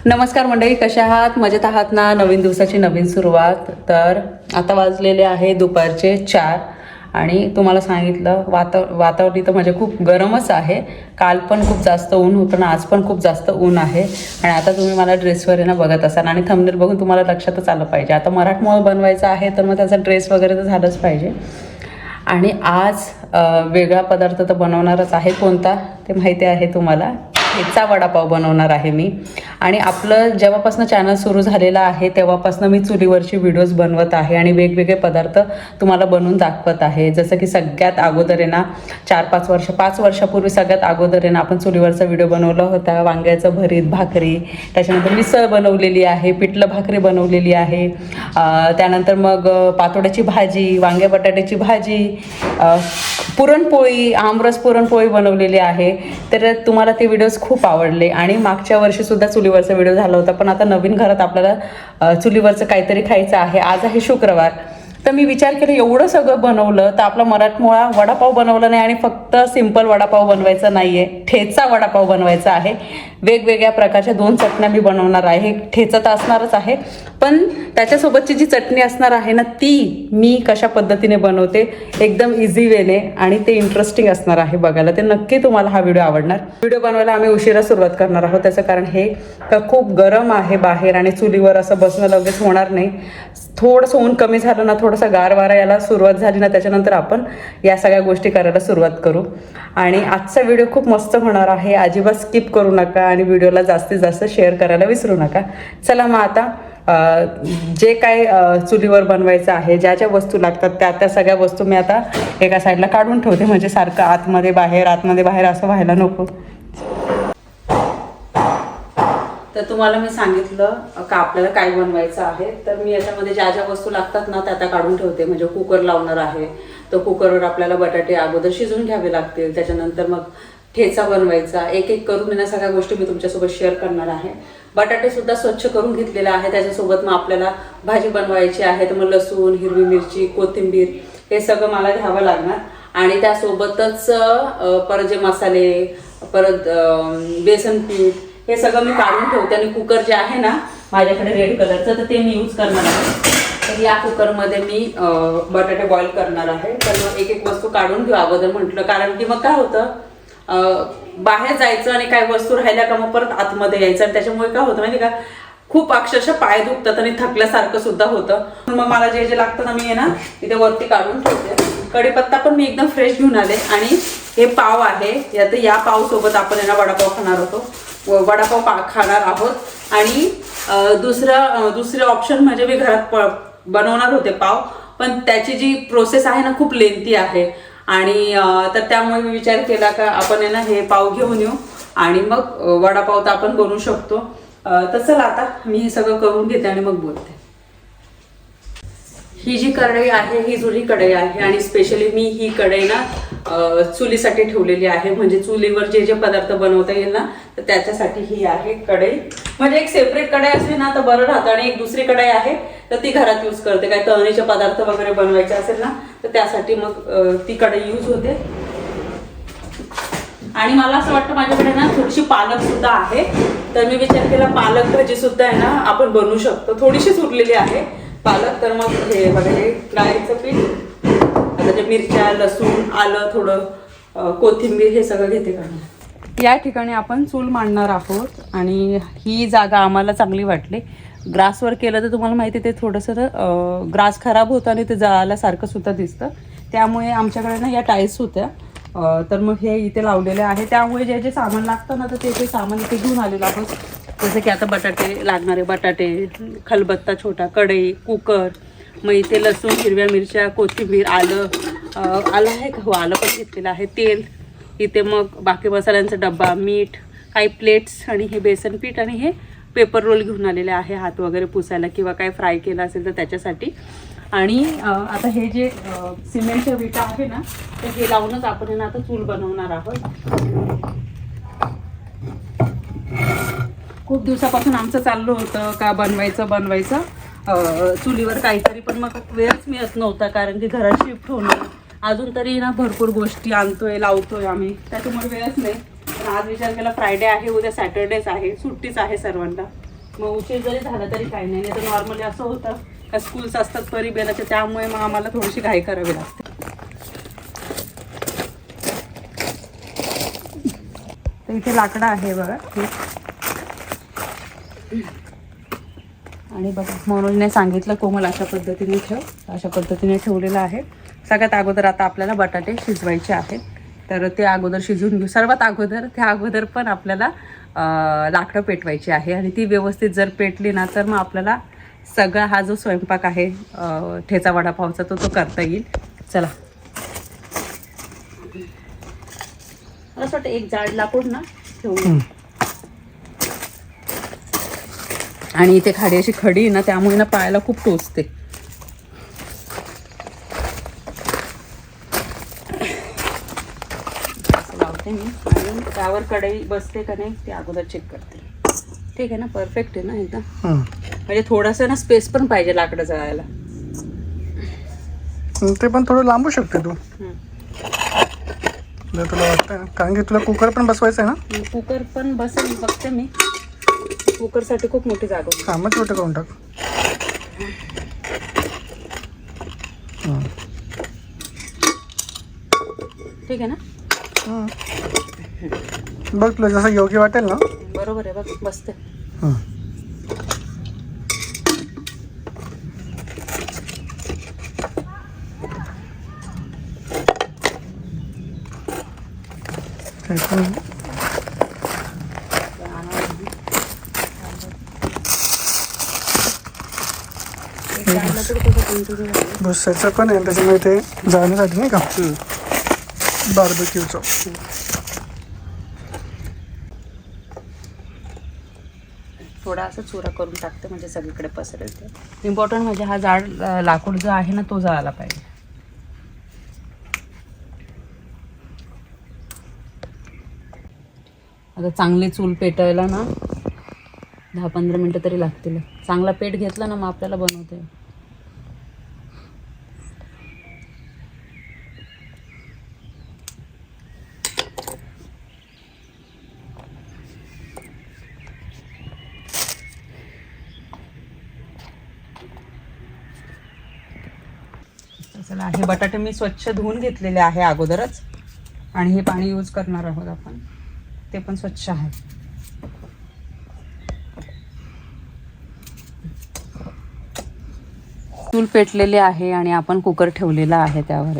नमस्कार मंडळी, कशा आहात? मजेत आहात ना? नवीन दिवसाची नवीन सुरुवात. तर आता वाजलेले आहे दुपारचे 4 आणि तुम्हाला सांगितलं वातावरण तर म्हणजे खूप गरमच आहे. काल पण खूप जास्त ऊन होतं ना, आज पण खूप जास्त ऊन आहे. आणि आता तुम्ही मला ड्रेसवर आहे ना बघत असाल आणि थंबनेल बघून तुम्हाला लक्षातच आलं पाहिजे. आता मराठमोळा बनवायचा आहे तर मग त्याचा ड्रेस वगैरे तर झालंच पाहिजे. आणि आज वेगळा पदार्थ तर बनवणारच आहे. कोणता ते माहिती आहे तुम्हाला? ठेचा वडापाव बनवणार आहे मी. आणि आपलं जेव्हापासून चॅनल सुरू झालेलं आहे तेव्हापासून मी चुलीवरची व्हिडिओज बनवत आहे आणि वेगवेगळे पदार्थ तुम्हाला बनवून दाखवत आहे. जसं की सगळ्यात अगोदर आहे ना 5 वर्षापूर्वी सगळ्यात अगोदर आहे ना आपण चुलीवरचा व्हिडिओ बनवला होता. वांग्याचं भरीत, भाकरी, त्याच्यानंतर मिसळ बनवलेली आहे, पिठलं भाकरी बनवलेली आहे, त्यानंतर मग पातोड्याची भाजी, वांग्या बटाट्याची भाजी, पुरणपोळी, आमरस पुरणपोळी बनवलेली आहे. तर तुम्हाला ते व्हिडिओज खूप आवडले. आणि मागच्या वर्षीसुद्धा चुलीवरचा व्हिडिओ झाला होता. पण आता नवीन घरात आपल्याला चुलीवरचं काहीतरी खायचं आहे. आज आहे शुक्रवार, तर मी विचार केला एवढं सगळं बनवलं तर आपला मराठमोळा वडापाव बनवला नाही आणि फक्त सिंपल वडापाव बनवायचा नाही आहे, ठेचा वडापाव बनवायचा आहे. वेगवेगळ्या प्रकारच्या 2 चटण्या मी बनवणार आहे. ठेचा तर असणारच आहे, पण त्याच्यासोबतची जी चटणी असणार आहे ना ती मी कशा पद्धतीने बनवते एकदम इझी वेने, आणि ते इंटरेस्टिंग असणार आहे बघायला. ते नक्की तुम्हाला हा व्हिडिओ आवडणार. व्हिडिओ बनवायला आम्ही उशिरा सुरुवात करणार आहोत. त्याचं कारण हे खूप गरम आहे बाहेर आणि चुलीवर असं बसणं लगेच होणार नाही. थोडंसं ऊन कमी झालं ना, थोडंसं गार वारा यायला सुरुवात झाली ना, त्याच्यानंतर आपण या सगळ्या गोष्टी करायला सुरुवात करू. आणि आजचा व्हिडिओ खूप मस्त होणार आहे. अजिबात स्किप करू नका आणि व्हिडिओला जास्तीत जास्त शेअर करायला विसरू नका. चला मग आता जे काय चुलीवर बनवायचं आहे, ज्या ज्या वस्तू लागतात त्या सगळ्या वस्तू मी आता एका साईडला काढून ठेवते, म्हणजे सारखं आतमध्ये बाहेर असं व्हायला नको. तर तुम्हाला मी सांगितलं का आपल्याला काय बनवायचं आहे, तर मी याच्यामध्ये ज्या ज्या वस्तू लागतात ना त्या काढून ठेवते. म्हणजे कुकर लावणार आहे, तर कुकरवर आपल्याला बटाटे अगोदर शिजवून घ्यावे लागतील. त्याच्यानंतर मग ठेचा बनवायचा. एक एक करून ना सगळ्या गोष्टी मी तुमच्यासोबत शेअर करणार आहे. बटाटे सुद्धा स्वच्छ करून घेतलेले आहे. त्याच्यासोबत मग आपल्याला भाजी बनवायची आहे, तर मग लसूण, हिरवी मिरची, कोथिंबीर हे सगळं मला घ्यावं लागणार. आणि त्यासोबतच परत जे मसाले, परत बेसन पीठ, हे सगळं मी काढून ठेवते. आणि कुकर जे आहे ना माझ्याकडे रेड कलरचं, तर ते मी यूज करणार आहे. तर या कुकरमध्ये मी बटाटे बॉईल करणार आहे. तर मग एक एक वस्तू काढून घेऊ अगोदर म्हटलं, कारण की मग काय होतं बाहेर जायचं आणि काही वस्तू राहिल्या का मग परत आतमध्ये यायचं, आणि त्याच्यामुळे काय होतं माहिती का, खूप अक्षरशः पाय दुखतात आणि थकल्यासारखं सुद्धा होतं. मग मला जे जे लागतं ना मी आहे ना इथे वरती काढून ठेवते. कढीपत्ता पण मी एकदम फ्रेश घेऊन आले. आणि हे पाव आहे, या पाव सोबत आपण आहे ना वडापाव खाणार होतो, वडापाव खाणार आहोत. आणि दुसरं ऑप्शन म्हणजे मी घरात बनवणार होते पाव, पण त्याची जी प्रोसेस आहे ना खूप लेंथी आहे. आणि तर त्यामुळे मी विचार केला का आपण आहे ना हे पाव घेऊन येऊ आणि मग वडापाव तर आपण बनवू शकतो. तर चला आता मी हे सगळं करून घेते आणि मग बोलते. ही जी कढई आहे ही जुनी कढई आहे आणि स्पेशली मी ही कढई ना चुलीसाठी ठेवलेली आहे. म्हणजे चुलीवर जे जे पदार्थ बनवता येईल ना तर त्याच्यासाठी ही आहे कढई. म्हणजे एक सेपरेट कढई असली ना तर बरं राहतं. आणि एक दुसरी कढई आहे तर ती घरात यूज करते, काय तळणीचे पदार्थ वगैरे बनवायचे असेल ना तर त्यासाठी मग ती कढई यूज होते. आणि मला असं वाटतं माझ्याकडे ना थोडीशी पालक सुद्धा आहे, तर मी विचार केला पालक भाजी सुद्धा आहे ना आपण बनवू शकतो. थोडीशीच उरलेली आहे पालक. तर मग हे बघा, हे डाळीचं पीठ, आता ते मिरच्या, लसूण, आलं, थोडं कोथिंबीर हे सगळं घेते काढून. या ठिकाणी आपण चूल मांडणार आहोत आणि ही जागा आम्हाला चांगली वाटली. ग्रासवर केलं तर तुम्हाला माहिती ते थोडंसं ग्रास खराब होतं आणि ते जळाल्यासारखं सुद्धा दिसतं. त्यामुळे आमच्याकडे ना या टाईल्स होत्या, तर मग हे इथे लावलेले आहे. त्यामुळे जे जे सामान लागतं ना तर ते सामान इथे घेऊन आलेलं आहोत. जसं की आता बटाटे लागणारे, बटाटे, खलबत्ता छोटा, कढई, कुकर, मग इथे लसूण, हिरव्या मिरच्या, कोथिंबीर, आलं आहे का, हो आलं पण घेतलेलं आहे, तेल, इथे मग बाकी मसाल्यांचा डब्बा, मीठ, काही प्लेट्स, आणि हे बेसन पीठ, आणि हे पेपर रोल घेऊन आलेले आहे हात वगैरे पुसायला किंवा काय फ्राय केलं असेल तर त्याच्यासाठी. आणि आता हे जे सिमेंटच्या विटा आहे ना तर हे लावूनच आपण आता चूल बनवणार आहोत. खूप दिवसापासून आमचं चाललं होतं का बनवायचं चुलीवर काहीतरी, पण मग वेळच मिळत नव्हता कारण की घरात शिफ्ट होणं, अजून तरी ना भरपूर गोष्टी आणतोय लावतोय आम्ही, त्याच्यामुळे वेळच नाही. पण आज विचार केला फ्रायडे आहे, उद्या सॅटर्डेच आहे, सुट्टीच आहे सर्वांना, मग उशीर जरी झाला तरी काही नाही. तर नॉर्मली असं होतं का स्कूल्स असतात परी बेलाचे, त्यामुळे मग आम्हाला थोडीशी घाई करावी लागते. तर इथे लाकडं आहे बघा. आणि बघा मनोजने सांगितलं कोमल अशा पद्धतीने ठेव, अशा पद्धतीने ठेवलेलं आहे. सगळ्यात अगोदर आता आपल्याला बटाटे शिजवायचे आहेत. तर ते अगोदर शिजवून घेऊ. सर्वात अगोदर त्या अगोदर पण आपल्याला लाकडं पेटवायची आहे. आणि ती व्यवस्थित जर पेटली ना तर मग आपल्याला सगळा हा जो स्वयंपाक आहे ठेचा वडापावचा तो करता येईल. चला. असं वाटतं एक जाड लाकूड ना ठेवून. आणि इथे खाडी अशी खडी ना त्यामुळे ना पायाला खूप टोचते. लावते मी आणि त्यावर कढई बसते का नाही ते अगोदर चेक करते. ठीक आहे ना, परफेक्ट आहे ना एकदम. म्हणजे थोडासा ना स्पेस पण पाहिजे लाकडं जळायला. ते पण थोडं लांबू शकते तू तुला वाटतं, कारण की तुला कुकर पण बसवायचं आहे ना. कुकर पण बसेल बघते मी. कुकरसाठी खूप मोठी जागा होती. हा, मग छोटं करून टाक. ठीक आहे ना. बघ तुला जसं योग्य वाटेल ना. बरोबर आहे बघ, बसते. बसायचं पण आहे त्याच्यामुळे ते जाण्यासाठी नाही का बार्बेक्यूचं. थोडा असं चुरा करून टाकते म्हणजे सगळीकडे पसरेल. ते इम्पॉर्टंट म्हणजे हा जाड लाकूड जो आहे ना तो जळायला पाहिजे. आता चांगले चूल पेटायला ना 10-15 मिनटं तरी लागतील. चांगला पेट घेतला ना मग आपल्याला बनवते. चला, हे बटाटे मी स्वच्छ धुवून घेतलेले आहे अगोदरच. आणि हे पाणी यूज करणार आहोत आपण, ते पण स्वच्छ आहे. चूल पेटलेले आहे आणि आपण कुकर ठेवलेला आहे त्यावर.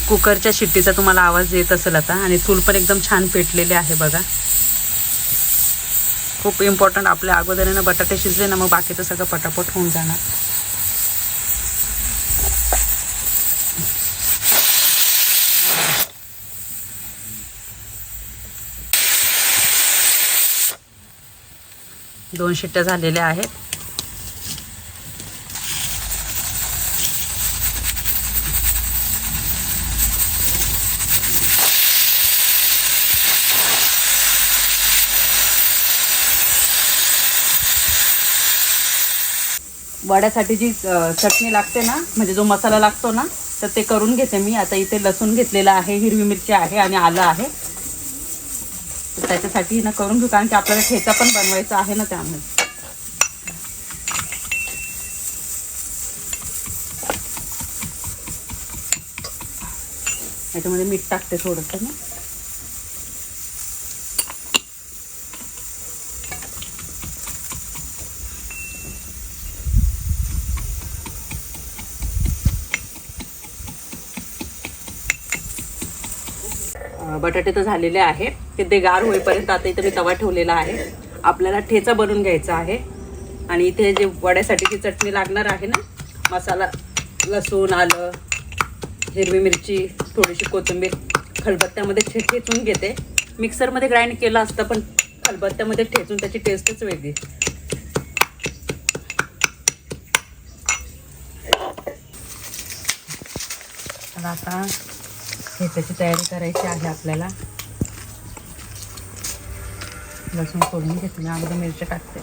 कुकरच्या शिट्टीचा तुम्हाला आवाज येत असेल आता. आणि चूल पण एकदम छान पेटलेले आहे बघा. खूप इम्पॉर्टंट, आपल्या अगोदर बटाटे शिजले ना मग बाकीचं सगळं पटापट होऊन जाणार. दोन शिट्ट्या झालेल्या आहेत. वड्यासाठी जी चटणी लागते ना, म्हणजे जो मसाला लागतो ना, तर ते करून घेते मी. आता इथे लसूण घेतलेला आहे, हिरवी मिरची आहे आणि आलं आहे. तर त्याच्यासाठी ना करून घेऊ, कारण की आपल्याला ठेचा पण बनवायचा आहे ना त्यामुळे. याच्यामध्ये मीठ टाकते थोडंसं ना. बटाटे तर झालेले आहेत. ते गार होईपर्यंत आता इथे मी तवा ठेवलेला आहे. आपल्याला ठेचा बनवून घ्यायचा आहे. आणि इथे जे वड्यासाठीची चटणी लागणार आहे ना, मसाला, लसूण, आलं, हिरवी मिरची, थोडीशी कोथिंबीर खलबत्त्यामध्ये ठेचून घेते. मिक्सरमध्ये ग्राइंड केलं असतं पण खलबत्त्यामध्ये ठेचून त्याची टेस्टच वेगळी. तर आता ठेचाची तयारी करायची आहे आपल्याला. लसूण फोडून घेते, अगोदर मिरची टाकते.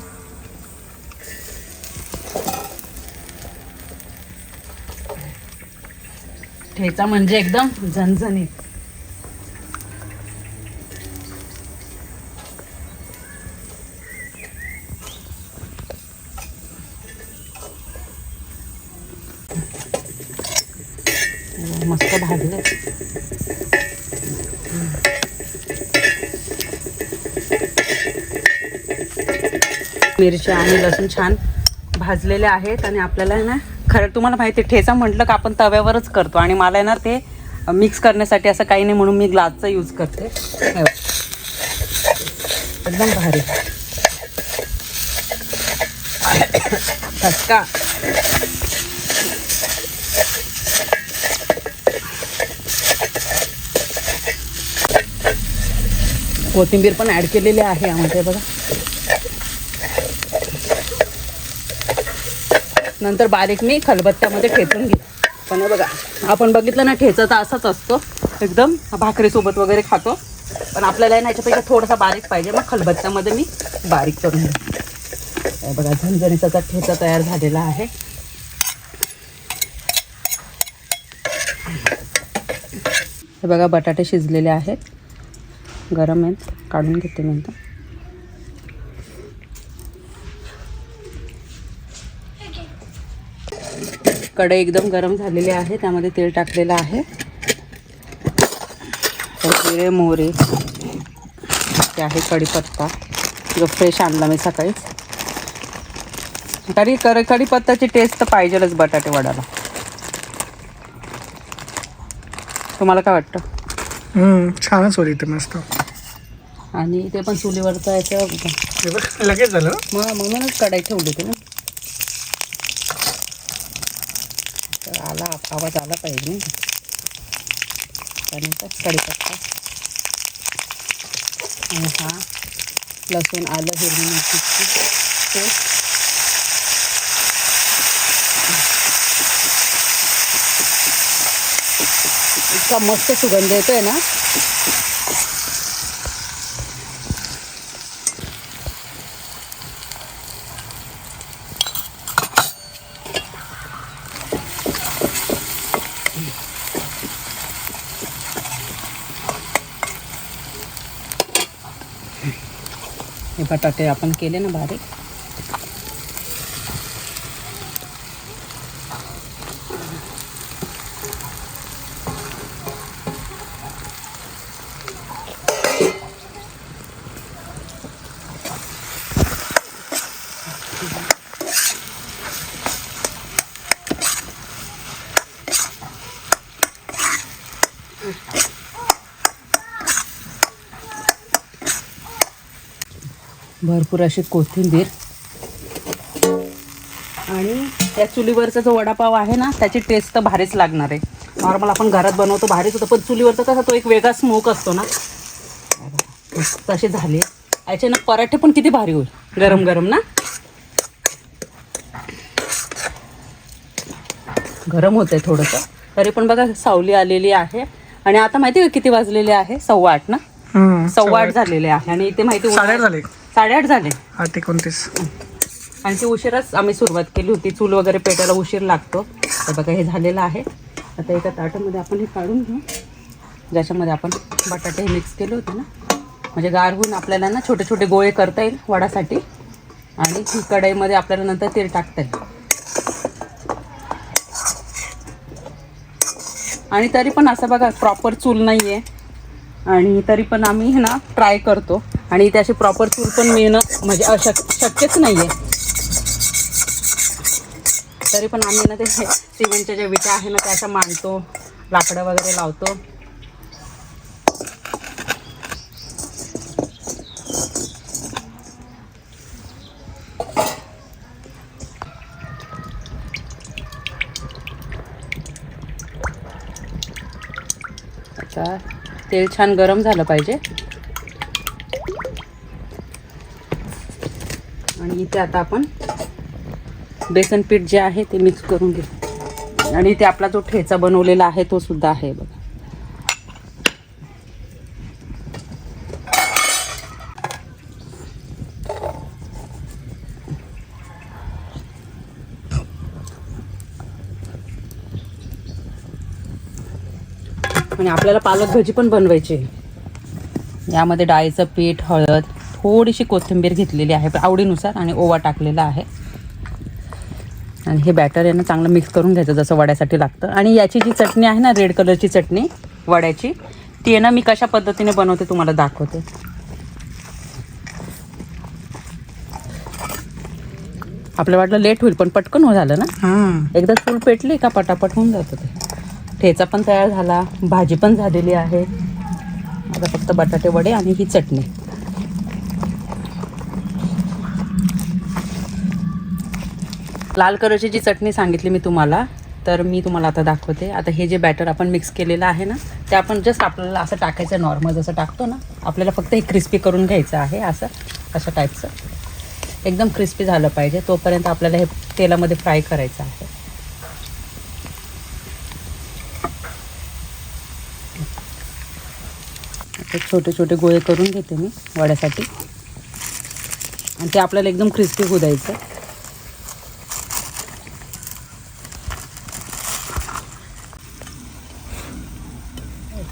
ठेचा म्हणजे एकदम झणझणीत. मस्त भाजले. मिरच्या आणि लसूण छान भाजलेले आहेत आणि आपल्याला ना खरं तुम्हाला माहिती आहे ठेचा म्हटलं का आपण तव्यावरच करतो आणि मला ना ते मिक्स करण्यासाठी असं काही नाही म्हणून मी ग्लासचा यूज करते. एकदम भारी ठसका. कोथिंबीर पण ऍड केलेली आहे यामध्ये बघा. नंतर बारीक मी खलबत्त्यामध्ये ठेचून घे. पण बघा आपण बघितलं ना ठेचा तर असाच असतो एकदम भाकरीसोबत वगैरे खातो. पण आपल्याला ना याच्यापेक्षा थोडासा बारीक पाहिजे मग खलबत्त्यामध्ये मी बारीक करून घेते. बघा झणझणीचा ठेचा तयार झालेला आहे. हे बघा बटाटे शिजलेले आहेत. गरम आहेत काढून घेते मी आता. कढई एकदम गरम झालेली आहे. त्यामध्ये तेल टाकलेलं आहे. जिरे मोहरी ते आहे. कढीपत्ता जो फ्रेश आणला मी सकाळीच. कढीपत्त्याची टेस्ट तर पाहिजेलच बटाटे वड्याला. तुम्हाला काय वाटतं? छानच होईल इथे मस्त. आणि ते पण चुलीवरचं याचं लगेच झालं. मग म्हणूनच कढई ठेवली होती ना. तर आवाज आला पाहिजे. त्यानंतर कढीपत्ता आणि हा लसूण आलं हिरवी मिरचीची पेस्ट. इतका मस्त सुगंध येतोय ना. हे बटाटे आपण केले ना बारीक. भरपूर अशी कोथिंबीर आणि त्या चुलीवरचा जो वडापाव आहे ना त्याची टेस्ट तर भारीच लागणार आहे. नॉर्मल आपण घरात बनवतो भारीच होतं पण चुलीवरचा कसा तो एक वेगळा स्मोक असतो ना. तसे झाले याचे ना पराठे पण किती भारी होईल गरम गरम ना. गरम होतंय थोडंसं तरी पण बघा सावली आलेली आहे. आणि आता माहिती का किती वाजलेले आहे? 8:15 ना. 8:15 झालेले आहे आणि इथे माहिती 8:30 झाले. 8:30 झाले. 8:29. आणि ती उशिराच आम्ही सुरुवात केली होती. चूल वगैरे पेटायला उशीर लागतो. तर बघा हे झालेलं आहे. आता एका ताटामध्ये आपण हे काढून घेऊ ज्याच्यामध्ये आपण बटाटे मिक्स केले होते ना. म्हणजे गार होऊन आपल्याला ना छोटे छोटे गोळे करता येईल वडासाठी. आणि कढईमध्ये आपल्याला नंतर तेल टाकता येईल. आणि तरी पण असं बघा प्रॉपर चूल नाही आहे आणि तरी पण आम्ही ना ट्राय करतो. आणि इथे अशी प्रॉपर चूल पण मिळणं म्हणजे शक्यच नाही आहे. तरी पण आम्ही ना ते सिमेंटच्या ज्या विटा आहे ना त्या अशा मांडतो, लाकडं वगैरे लावतो. आता तेल छान गरम झालं पाहिजे. आणि इथे आता आपण बेसन पीठ जे आहे ते मिक्स करून घेऊ. आणि इथे आपला जो ठेचा बनवलेला आहे तो सुद्धा आहे बघा. आणि आपल्याला पालक भजी पण बनवायची आहे. यामध्ये डाळीचं पीठ, हळद, थोडीशी कोथिंबीर घेतलेली आहे आवडीनुसार आणि ओवा टाकलेला आहे. आणि हे बॅटर आहे ना चांगलं मिक्स करून घ्यायचं जसं वड्यासाठी लागतं. आणि याची जी चटणी आहे ना रेड कलरची चटणी वड्याची, ती आहे ना मी कशा पद्धतीने बनवते तुम्हाला दाखवते. आपल्याला वाटलं लेट होईल पण पटकन झालं ना. एकदा चूल पेटली का पटापट होऊन जातं ते. ठेचा पण तयार झाला, भाजी पण झालेली आहे. आता फक्त बटाटे वडे आणि ही चटणी. लाल कलरची जी चटणी सांगितली मी तुम्हाला, तर मी तुम्हाला आता दाखवते. आता हे जे बॅटर आपण मिक्स केलेलं आहे ना, ते आपण जस्ट आपल्याला असं टाकायचं नॉर्मल जसं टाकतो ना. आपल्याला फक्त हे क्रिस्पी करून घ्यायचं आहे असं अशा टाईपचं. एकदम क्रिस्पी झालं पाहिजे तोपर्यंत आपल्याला हे तेलामध्ये फ्राय करायचं आहे. आता छोटे छोटे गोळे करून घेते मी वड्यासाठी आणि ते आपल्याला एकदम क्रिस्पी होऊ द्यायचं.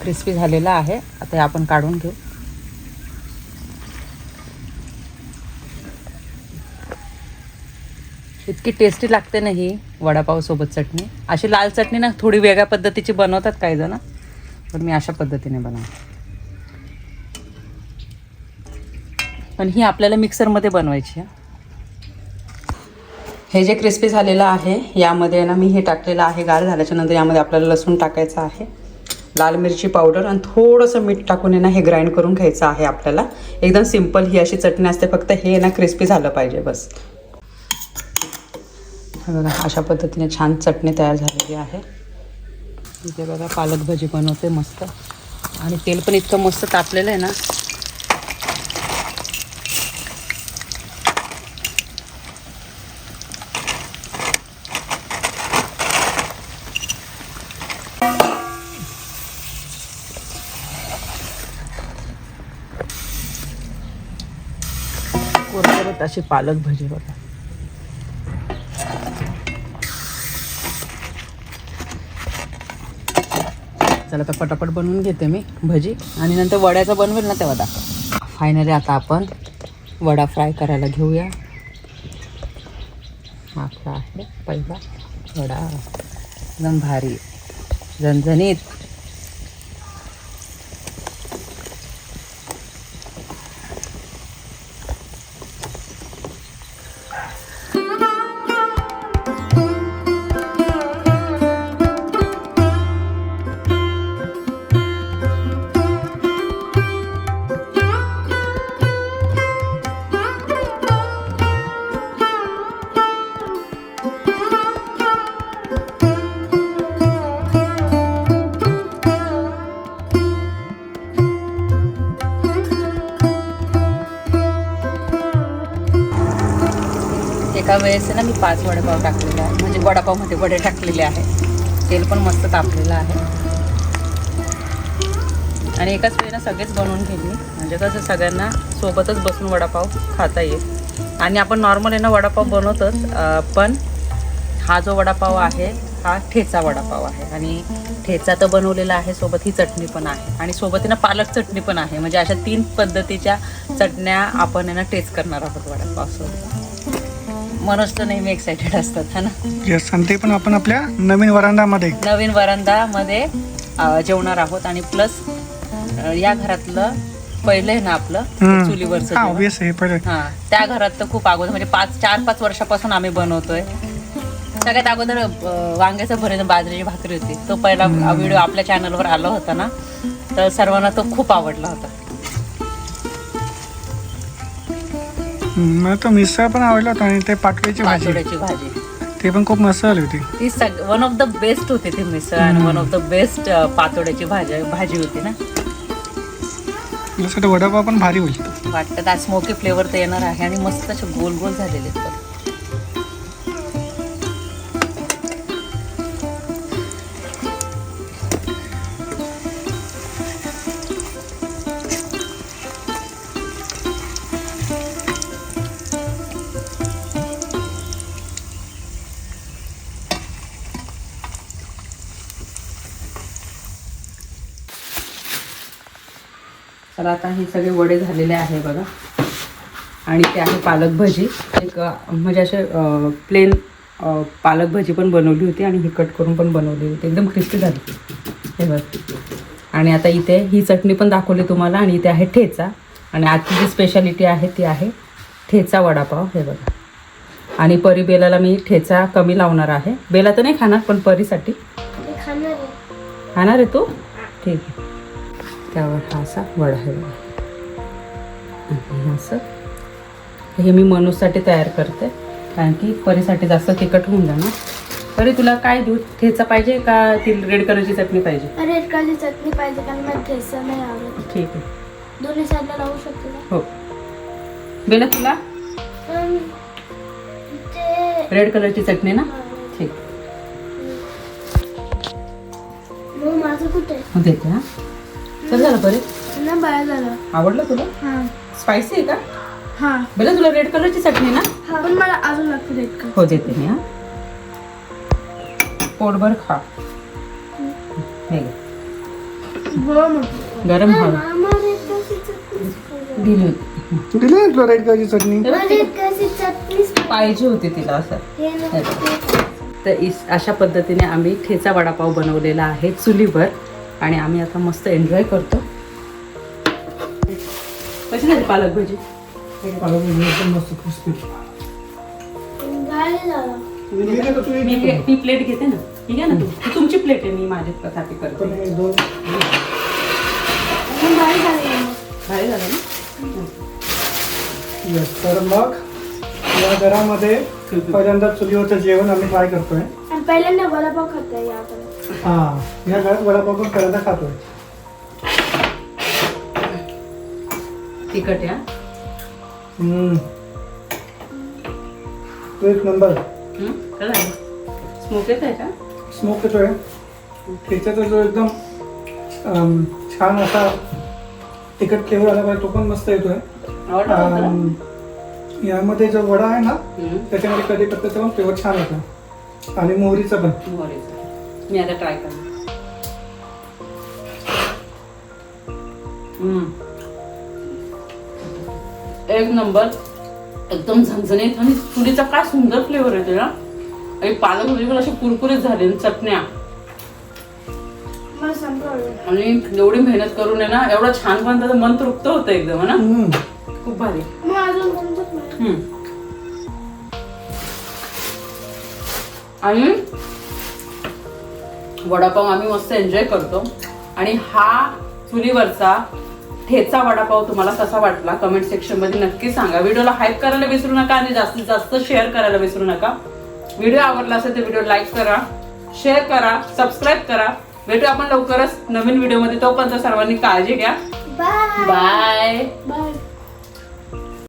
क्रिस्पी झालेला आहे. आता हे आपण काढून घेऊ. इतकी टेस्टी लागते ना ही वडापाव सोबत चटणी. अशी लाल चटणी ना थोडी वेगळ्या पद्धतीची बनवतात काही जण, पण मी अशा पद्धतीने बनवते. पण ही आपल्याला मिक्सरमध्ये बनवायची आहे. हे जे क्रिस्पी झालेलं आहे यामध्ये ना मी हे टाकलेलं आहे. गार झाल्याच्या नंतर यामध्ये आपल्याला लसूण टाकायचं आहे, लाल मिरची पावडर आणि थोडंसं मीठ टाकून ना हे ग्राइंड करून घ्यायचं आहे आपल्याला. एकदम सिंपल ही अशी चटणी असते, फक्त हे ना क्रिस्पी झालं पाहिजे बस. बघा अशा पद्धतीने छान चटणी तयार झालेली आहे. इथे बघा पालक भजी बनवते मस्त आणि तेल पण इतकं मस्त तापलेलं आहे ना. कुरकुरीत अशी पालक भजी बघा. चला तर पटापट बनवून घेते मी भजी आणि नंतर वड्याचा बनवेल ना तेव्हा दाखव. फायनली आता आपण वडा फ्राय करायला घेऊया. आपला आहे पहिला वडा, एकदम भारी झणझणीत. एका वेळेस ना मी 5 वडापाव टाकलेले आहे, म्हणजे वडापावमध्ये वडे टाकलेले आहे. तेल पण मस्त तापलेलं आहे आणि एकाच वेळेला सगळेच बनवून घेतली, म्हणजे कसं सगळ्यांना सोबतच बसून वडापाव खाता येईल. आणि आपण नॉर्मल आहे ना वडापाव बनवतोच, पण हा जो वडापाव आहे हा ठेचा वडापाव आहे. आणि ठेचा तर बनवलेला आहे, सोबत ही चटणी पण आहे आणि सोबत ना पालक चटणी पण आहे. म्हणजे अशा 3 पद्धतीच्या चटण्या आपण ना टेस्ट करणार आहोत वडापाव सोबत. मनोज तर नेहमी एक्सायटेड असतात है ना. येस, आणि ते पण आपण आपल्या नवीन वरांडामध्ये जेवणार आहोत. आणि प्लस या घरातलं पहिलं आहे ना आपलं चुलीवरचं जेवण. हा, त्या घरात तर खूप अगोदर म्हणजे 4-5 वर्षापासून आम्ही बनवतोय. सगळ्यात अगोदर वांग्याचं भरीत बाजरीची भाकरी होती, तो पहिला व्हिडिओ आपल्या चॅनलवर आला होता ना, तर सर्वांना तो खूप आवडला होता. मला तो मिसळ पण आवडला होता आणि ते पाटोळ्याची भाजी ते पण खूप मस्त झाली होती. ती वन ऑफ द बेस्ट होती ती मिसळ आणि वन ऑफ द बेस्ट पातोड्याची भाजी होती ना. वडापाव पण भारी होईल वाटतं. त्या स्मोकी फ्लेवर तर येणार आहे आणि मस्त असे गोल गोल झालेले आहेत. तर आता हे सगळे वडे झालेले आहे बघा. आणि ते आहे पालक भजी. एक म्हणजे असे प्लेन पालक भजी पण बनवली होती आणि ही कट करून पण बनवली होती. एकदम क्रिस्पी झाली हे बघ. आणि आता इथे ही चटणी पण दाखवली तुम्हाला. आणि इथे आहे ठेचा. आणि आजची जी स्पेशालिटी आहे ती आहे ठेचा वडापाव हे बघा. आणि परी बेलाला मी ठेचा कमी लावणार आहे. बेला तर नाही खाणार पण परीसाठी खाणार आहे तू. ठीक आहे. त्यावर हा असा वडा आहे बघा. आणि असं हे मी मनूसाठी तयार करते कारण की परीसाठी जास्त तिखट होऊन जाणार. परी तुला काय देऊ? ठेचा पाहिजे का ती रेड कलरची चटणी पाहिजे? रेड कलरची चटणी पाहिजे कारण मला ठेचा नाही आवडत. ठीक आहे. दोन्ही साईडला लावू शकते का? हो. बेला तुला रेड कलरची चटणी ना. ठीक. मग माझं कुठे देते हा. चल झालं परी. ना बरं झालं. आवडलं तुला? हां स्पायसी आहे का? हां बेला तुला रेड कलरची चटणी ना. हा पण मला अजून लागते रेड कलर. हो देते मी हा. पोटभर खा. हे घे. गरम हवा दिली होती. दिली ना तुला रेड कलरची चटणी? पाहिजे होती तिला असं. तर अशा पद्धतीने आम्ही ठेचा वडापाव बनवलेला आहे चुलीवर. आणि आम्ही आता मस्त एन्जॉय करतो. कशी झाली पालक भजी? एकदम मस्त क्रिस्पी. मी प्लेट घेते ना. ठीक आहे ना. तू तुमची प्लेट आहे. मी माझ्यासाठी करते. भारी झालं ना. Yes, तर मग या घरामध्ये पहिल्यांदा चुलीवरचं जेवण आम्ही ट्राय करतोय. आणि पहिल्यांदा वडापाव खातोय याकडे. हा या घरात वडापाव पण पहिल्यांदा खातोय. तिखट या. तो एक नंबर. स्मोक येत आहे का? स्मोक येतोय. ठेच्याचा जो एकदम छान असा तिखट फ्लेवर आला पाहिजे तो पण मस्त येतोय. यामध्ये जो वडा आहे ना त्याच्यामध्ये कढीपत्त्याचा पण फ्लेवर छान येतो. आणि मोहरीचा पण. मी आता ट्राय करणार. एक नंबर. एकदम झणझणीत. आणि चुलीचा काय सुंदर फ्लेवर येतो ना. आणि पालक भजी पण असे कुरकुरीत झाले. चटण्या आणि एवढी मेहनत करून आहे ना एवढं छान पण त्याचं मन तृप्त होतं एकदम ना. खूप भारी. आणि वडापाव आम्ही मस्त एन्जॉय करतो. आणि हा चुलीवरचा ठेचा वडापाव तुम्हाला कसा वाटला कमेंट सेक्शन मध्ये नक्की सांगा. व्हिडिओला हाईप करायला विसरू नका आणि जास्तीत जास्त शेअर करायला विसरू नका. व्हिडिओ आवडला असेल तर व्हिडिओ लाईक करा, शेअर करा, सबस्क्राईब करा. भेटू आपण लवकरच नवीन व्हिडिओ मध्ये. तोपर्यंत सर्वांनी काळजी घ्या. बाय. बाय.